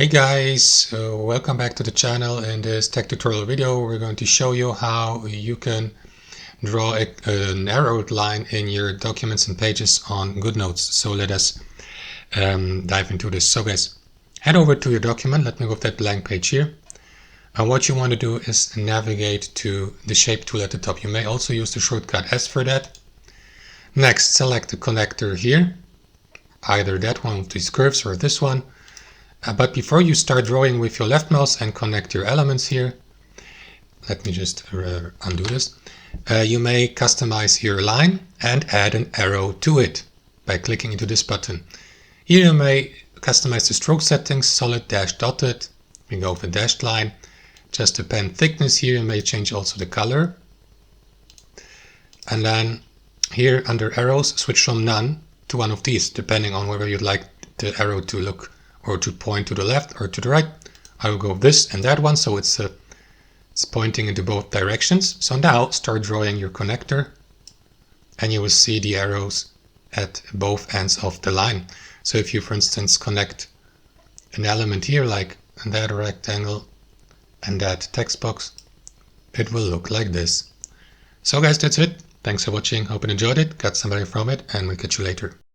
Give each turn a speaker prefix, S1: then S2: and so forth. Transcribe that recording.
S1: Hey guys, welcome back to the channel. In this tech tutorial video we're going to show you how you can draw an arrowed line in your documents and pages on Goodnotes. So let us dive into this. So guys, head over to your document. Let me go with that blank page here. And what you want to do is navigate to the shape tool at the top. You may also use the shortcut S for that. Next, select the connector here, either that one with these curves or this one. But before you start drawing with your left mouse and connect your elements here, let me just undo this. You may customize your line and add an arrow to it by clicking into this button. Here you may customize the stroke settings, solid dash dotted. We go with a dashed line. Just the pen thickness here, you may change also the color. And then here under arrows, switch from none to one of these, depending on whether you'd like the arrow to look or to point to the left or to the right. I will go with this and that one, so it's pointing into both directions. So now start drawing your connector and you will see the arrows at both ends of the line. So if you, for instance, connect an element here, like that rectangle and that text box, it will look like this. So guys, that's it. Thanks for watching. Hope you enjoyed it, got some value from it, and we'll catch you later.